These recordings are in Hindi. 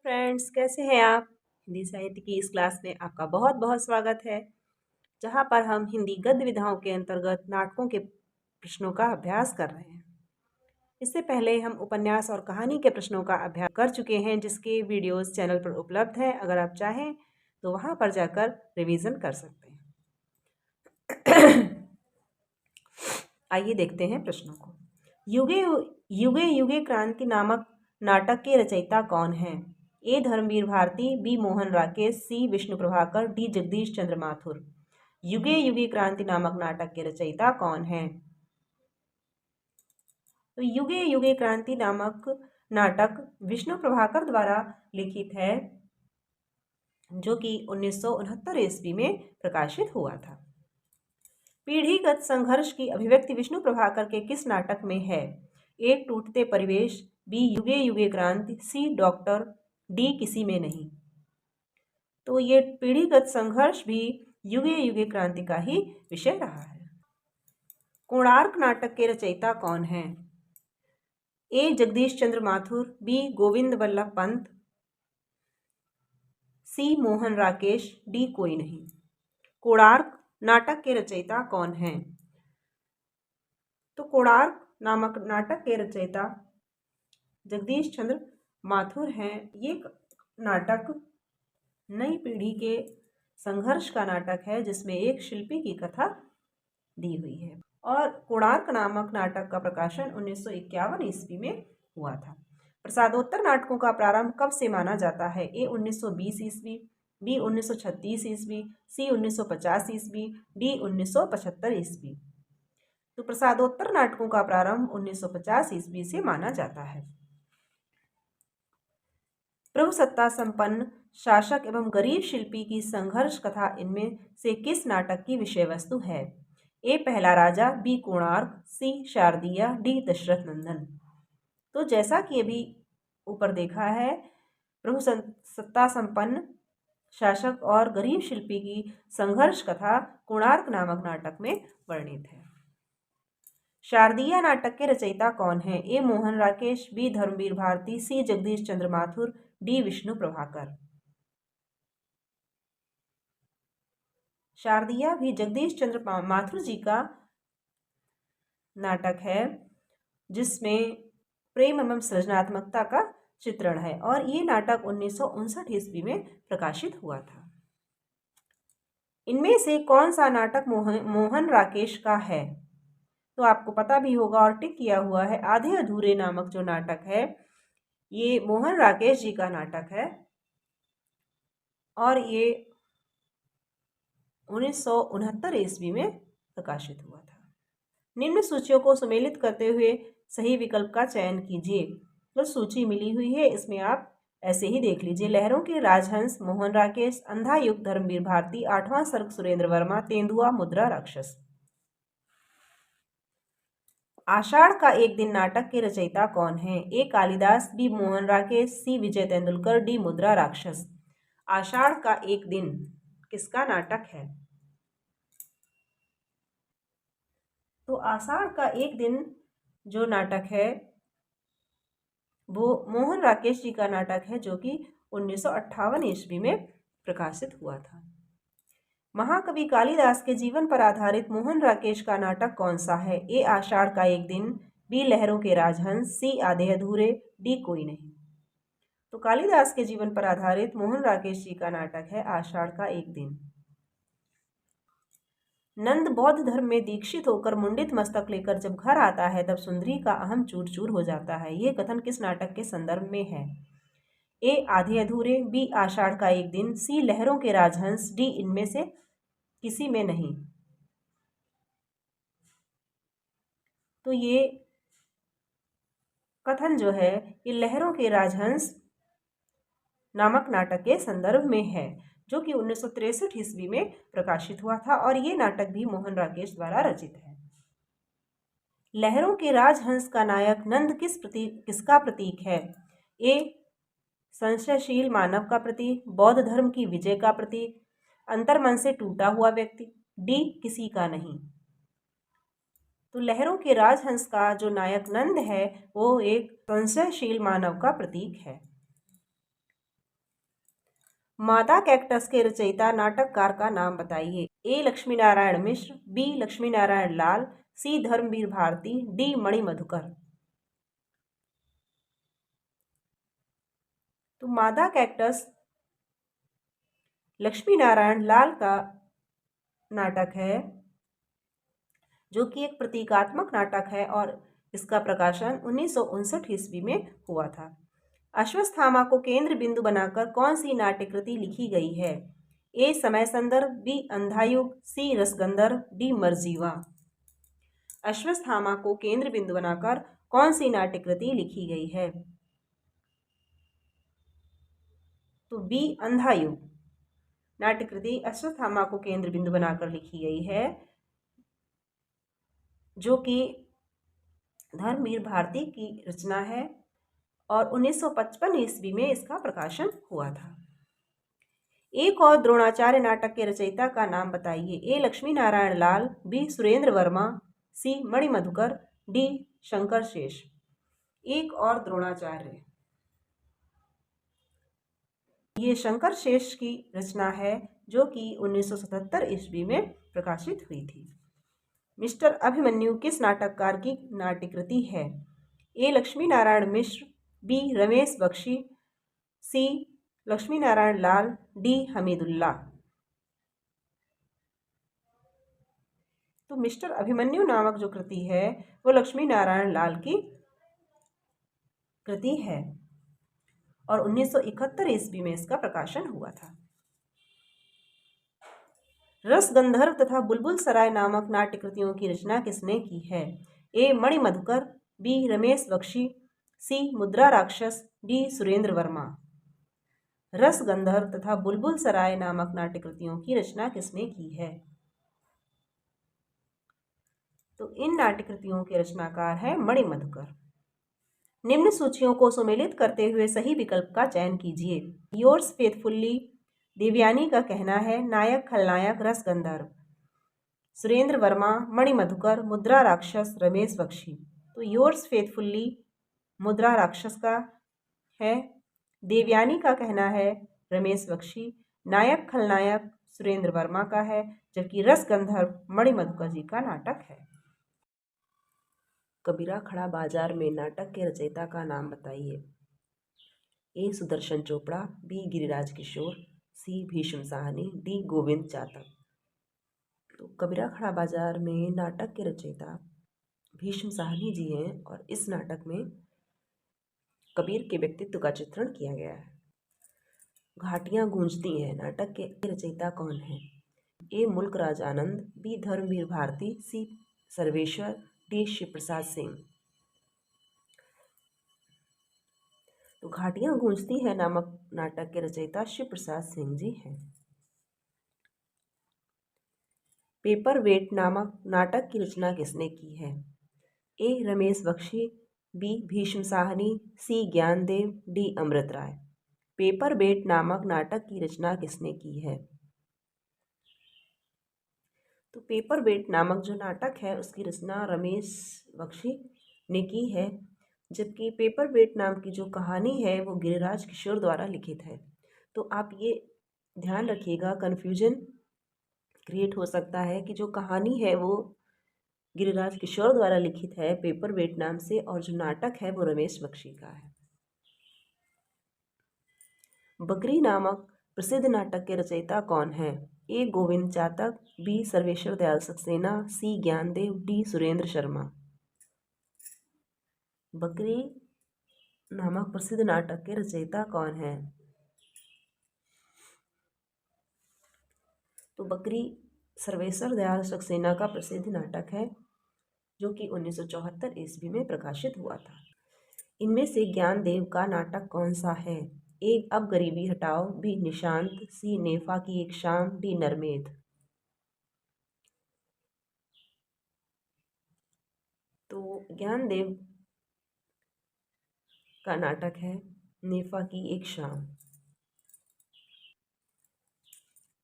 फ्रेंड्स, कैसे हैं आप। हिंदी साहित्य की इस क्लास में आपका बहुत बहुत स्वागत है, जहां पर हम हिंदी गद्य विधाओं के अंतर्गत नाटकों के प्रश्नों का अभ्यास कर रहे हैं। इससे पहले हम उपन्यास और कहानी के प्रश्नों का अभ्यास कर चुके हैं, जिसके वीडियोस चैनल पर उपलब्ध हैं। अगर आप चाहें तो वहां पर जाकर रिवीजन कर सकते हैं। आइए देखते हैं प्रश्नों को। युगे युगे युगे क्रांति नामक नाटक के रचयिता कौन हैं? ए धर्मवीर भारती, बी मोहन राकेश, सी विष्णु प्रभाकर, डी जगदीश चंद्र माथुर। युगे युगे क्रांति नामक नाटक के रचयिता कौन हैं? तो युगे युगे क्रांति नामक नाटक विष्णु प्रभाकर द्वारा लिखित है, जो कि 1969 ईस्वी में प्रकाशित हुआ था। पीढ़ीगत संघर्ष की अभिव्यक्ति विष्णु प्रभाकर के किस नाटक में है? ए टूटते परिवेश, बी युगे युगे क्रांति, सी डॉक्टर, डी किसी में नहीं। तो ये पीढ़ीगत संघर्ष भी युगे युगे क्रांति का ही विषय रहा है। कोणार्क नाटक के रचयिता कौन हैं? ए जगदीश चंद्र माथुर, बी गोविंद वल्लभ पंत, सी मोहन राकेश, डी कोई नहीं। कोणार्क नाटक के रचयिता कौन हैं? तो कोणार्क नामक नाटक के रचयिता जगदीश चंद्र माथुर हैं। ये नाटक नई पीढ़ी के संघर्ष का नाटक है, जिसमें एक शिल्पी की कथा दी हुई है। और कोणार्क नामक नाटक का प्रकाशन 1951 ईस्वी में हुआ था। प्रसादोत्तर नाटकों का प्रारंभ कब से माना जाता है? ए 1920 ईस्वी, बी 1936 ईस्वी, सी 1950 ईस्वी, डी 1975 ईस्वी। तो प्रसादोत्तर नाटकों का प्रारंभ 1950 ईस्वी से माना जाता है। प्रभु सत्ता संपन्न शासक एवं गरीब शिल्पी की संघर्ष कथा इनमें से किस नाटक की विषय वस्तु है? ए पहला राजा, बी कोणार्क, सी शारदीय, डी दशरथ नंदन। तो जैसा कि अभी ऊपर देखा है, प्रभु सत्ता संपन्न शासक और गरीब शिल्पी की संघर्ष कथा कोणार्क नामक नाटक में वर्णित है। शारदीय नाटक के रचयिता कौन हैं? ए मोहन राकेश, बी धर्मवीर भारती, सी जगदीश चंद्र माथुर, डी विष्णु प्रभाकर। शारदीय भी जगदीश चंद्र माथुर जी का नाटक है, जिसमें प्रेम एवं सृजनात्मकता का चित्रण है, और ये नाटक 1959 ईस्वी में प्रकाशित हुआ था। इनमें से कौन सा नाटक मोहन राकेश का है? तो आपको पता भी होगा और टिक किया हुआ है। आधे अधूरे नामक जो नाटक है, ये मोहन राकेश जी का नाटक है, और ये 1969 ईस्वी में प्रकाशित हुआ था। निम्न सूचियों को सुमेलित करते हुए सही विकल्प का चयन कीजिए। तो सूची मिली हुई है, इसमें आप ऐसे ही देख लीजिए। लहरों के राजहंस मोहन राकेश, अंधा युग धर्मवीर भारती, आठवां सर्ग सुरेंद्र वर्मा, तेंदुआ मुद्रा राक्षस। आषाढ़ का एक दिन नाटक के रचयिता कौन है? ए कालिदास, बी मोहन राकेश, सी विजय तेंदुलकर, डी मुद्रा राक्षस। आषाढ़ का एक दिन किसका नाटक है? तो आषाढ़ का एक दिन जो नाटक है वो मोहन राकेश जी का नाटक है, जो कि 1958 ईस्वी में प्रकाशित हुआ था। महाकवि कालिदास के जीवन पर आधारित मोहन राकेश का नाटक कौन सा है? ए आषाढ़ का एक दिन, बी लहरों के राजहंस, सी आधे अधूरे, डी कोई नहीं। तो कालिदास के जीवन पर आधारित मोहन राकेश जी का नाटक है आषाढ़ का एक दिन। नंद बौद्ध धर्म में दीक्षित होकर मुंडित मस्तक लेकर जब घर आता है, तब सुंदरी का अहम चूर चूर हो जाता है। यह कथन किस नाटक के संदर्भ में है? ए आधे अधूरे, बी आषाढ़ का एक दिन, सी लहरों के राजहंस, डी इनमें से किसी में नहीं। तो ये कथन जो है, ये लहरों के राजहंस नामक नाटक के संदर्भ में है, जो कि 1963 ईस्वी में प्रकाशित हुआ था, और ये नाटक भी मोहन राकेश द्वारा रचित है। लहरों के राजहंस का नायक नंद किसका प्रतीक है? ए संशयशील मानव का प्रतीक, बौद्ध धर्म की विजय का प्रतीक, अंतर्मन से टूटा हुआ व्यक्ति, डी किसी का नहीं। तो लहरों के राजहंस का जो नायक नंद है, वो एक संशयशील मानव का प्रतीक है। मादा कैक्टस के रचयिता नाटककार का नाम बताइए। ए लक्ष्मी नारायण मिश्र, बी लक्ष्मी नारायण लाल, सी धर्मवीर भारती, डी मणि मधुकर। तो मादा कैक्टस लक्ष्मी नारायण लाल का नाटक है, जो कि एक प्रतीकात्मक नाटक है और इसका प्रकाशन 1959 ईस्वी में हुआ था। अश्वत्थामा को केंद्र बिंदु बनाकर कौन सी नाट्य कृति लिखी गई है? ए समय संदर्भ, बी अंधायुग, सी रसगंधर्व, डी मरजीवा। अश्वत्थामा को केंद्र बिंदु बनाकर कौन सी नाट्य कृति लिखी गई है? तो बी अंधायुग नाट्य कृति अश्वत्थामा को केंद्र बिंदु बनाकर लिखी गई है, जो कि धर्मवीर भारती की रचना है और 1955 ईस्वी में इसका प्रकाशन हुआ था। एक और द्रोणाचार्य नाटक के रचयिता का नाम बताइए। ए लक्ष्मी नारायण लाल, बी सुरेंद्र वर्मा, सी मणि मधुकर, डी शंकर शेष। एक और द्रोणाचार्य, ये शंकर शेष की रचना है, जो कि 1977 ईस्वी में प्रकाशित हुई थी। मिस्टर अभिमन्यु किस नाटककार की नाट्यकृति है? ए लक्ष्मी नारायण मिश्र, बी रमेश बख्शी, सी लक्ष्मी नारायण लाल, डी हमीदुल्ला। तो मिस्टर अभिमन्यु नामक जो कृति है वो लक्ष्मी नारायण लाल की कृति है और 1971 ईस्वी में इसका प्रकाशन हुआ था। रसगंधर्व तथा बुलबुल सराय नामक नाट्य कृतियों की रचना किसने की है? ए मणि मधुकर, बी रमेश बख्शी, सी मुद्रा राक्षस, डी सुरेंद्र वर्मा। रसगंधर्व तथा बुलबुल सराय नामक नाट्य कृतियों की रचना किसने की है? तो इन नाट्य कृतियों के रचनाकार है मणि मधुकर। निम्न सूचियों को सुमेलित करते हुए सही विकल्प का चयन कीजिए। योर्स फेथफुल्ली देवयानी का कहना है, नायक खलनायक रसगंधर्व, सुरेंद्र वर्मा मणि मधुकर, मुद्रा राक्षस रमेश बख्शी। तो योर्स फेथफुल्ली मुद्रा राक्षस का है, देवयानी का कहना है रमेश बख्शी, नायक खलनायक सुरेंद्र वर्मा का है, जबकि रसगंधर्व मणि मधुकर जी का नाटक है। कबीरा खड़ा बाजार में नाटक के रचयिता का नाम बताइए। ए सुदर्शन चोपड़ा, बी गिरिराज किशोर, सी भीष्म साहनी, डी गोविंद चातक। तो कबीरा खड़ा बाजार में नाटक के रचयिता भीष्म साहनी जी हैं और इस नाटक में कबीर के व्यक्तित्व का चित्रण किया गया है। घाटियां गूंजती हैं नाटक के रचयिता कौन है? ए मुल्क राज आनंद, बी धर्मवीर भारती, सी सर्वेश्वर, डी शिव प्रसाद सिंह। तो घाटियां गूंजती है नामक नाटक के रचयिता शिव प्रसाद सिंह जी हैं। पेपर वेट नामक नाटक की रचना किसने की है? ए रमेश बख्शी, बी भीष्म साहनी, सी ज्ञानदेव, डी अमृत राय। पेपर वेट नामक नाटक की रचना किसने की है? तो पेपर वेट नामक जो नाटक है उसकी रचना रमेश बख्शी ने की है, जबकि पेपर वेट नाम की जो कहानी है वो गिरिराज किशोर द्वारा लिखित है। तो आप ये ध्यान रखिएगा, कन्फ्यूजन क्रिएट हो सकता है कि जो कहानी है वो गिरिराज किशोर द्वारा लिखित है पेपर वेट नाम से, और जो नाटक है वो रमेश बख्शी का है। बकरी नामक प्रसिद्ध नाटक के रचयिता कौन है? ए गोविंद चातक, बी सर्वेश्वर दयाल सक्सेना, सी ज्ञानदेव, डी सुरेंद्र शर्मा। बकरी नामक प्रसिद्ध नाटक के रचयिता कौन है? तो बकरी सर्वेश्वर दयाल सक्सेना का प्रसिद्ध नाटक है, जो कि 1974 ईस्वी में प्रकाशित हुआ था। इनमें से ज्ञानदेव का नाटक कौन सा है? ए अब गरीबी हटाओ, बी निशांत, सी नेफा की एक शाम, डी नरमेध। तो ज्ञानदेव का नाटक है नेफा की एक शाम।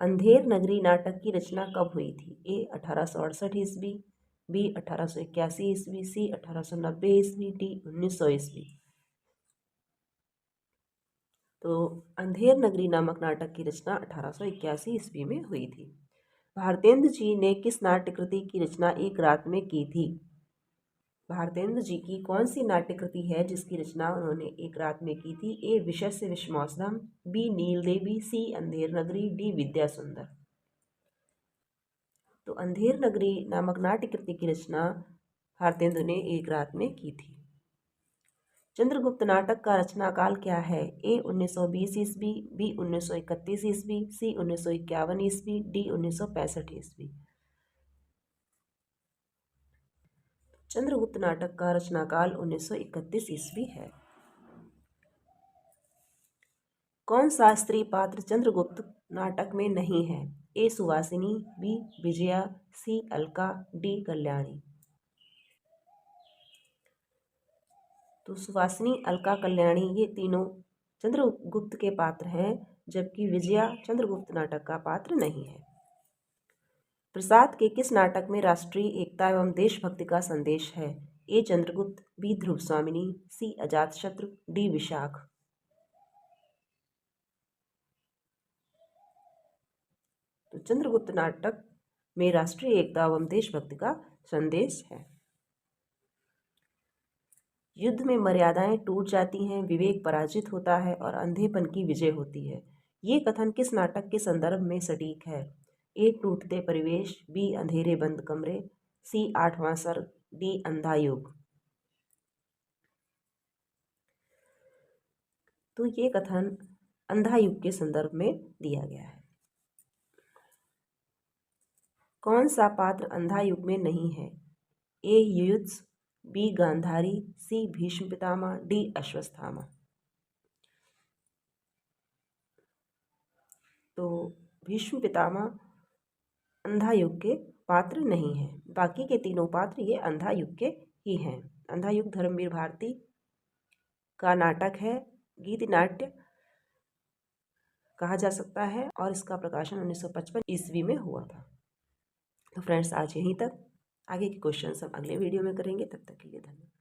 अंधेर नगरी नाटक की रचना कब हुई थी? ए 1868 ईस्वी, बी 1881 ईस्वी, सी 1890 ईस्वी, डी 1900 ईस्वी। तो अंधेर नगरी नामक नाटक की रचना 1881 ईस्वी में हुई थी। भारतेंद्र जी ने किस नाट्य कृति की रचना एक रात में की थी? भारतेंद्र जी की कौन सी नाट्य कृति है जिसकी रचना उन्होंने एक रात में की थी? ए विशस्य विषमौसम, बी नील देवी, सी अंधेर नगरी, डी विद्या सुंदर। तो अंधेर नगरी नामक नाट्य कृति की रचना भारतेंद्र ने एक रात में की थी। चंद्रगुप्त नाटक का रचना काल क्या है? ए 1920 ईस्वी, बी 1931 ईस्वी, सी 1951 ईस्वी, डी 1965 ईस्वी। चंद्रगुप्त नाटक का रचना काल 1931 ईस्वी है। कौन सा स्त्री पात्र चंद्रगुप्त नाटक में नहीं है? ए सुवासिनी, बी विजया, सी अलका, डी कल्याणी। तो सुवासिनी, अलका, कल्याणी ये तीनों चंद्रगुप्त के पात्र हैं, जबकि विजया चंद्रगुप्त नाटक का पात्र नहीं है। प्रसाद के किस नाटक में राष्ट्रीय एकता एवं देशभक्ति का संदेश है? ए चंद्रगुप्त, बी ध्रुव स्वामिनी, सी अजातशत्रु, डी विशाख। तो चंद्रगुप्त नाटक में राष्ट्रीय एकता एवं देशभक्ति का संदेश है। युद्ध में मर्यादाएं टूट जाती हैं, विवेक पराजित होता है और अंधेपन की विजय होती है। ये कथन किस नाटक के संदर्भ में सटीक है? ए टूटते परिवेश, बी अंधेरे बंद कमरे, सी आठवां सर्ग, डी अंधा युग। तो ये कथन अंधा युग के संदर्भ में दिया गया है। कौन सा पात्र अंधा युग में नहीं है? ए युयुत्स, बी गांधारी, सी भीष्म पितामह, डी अश्वत्थामा। तो भीष्म पितामह अंधा युग के पात्र नहीं हैं, बाकी के तीनों पात्र ये अंधा युग के ही हैं। अंधा युग धर्मवीर भारती का नाटक है, गीत नाट्य कहा जा सकता है और इसका प्रकाशन 1955 ईस्वी में हुआ था। तो फ्रेंड्स आज यहीं तक, आगे के क्वेश्चन हम अगले वीडियो में करेंगे। तब तक के लिए धन्यवाद।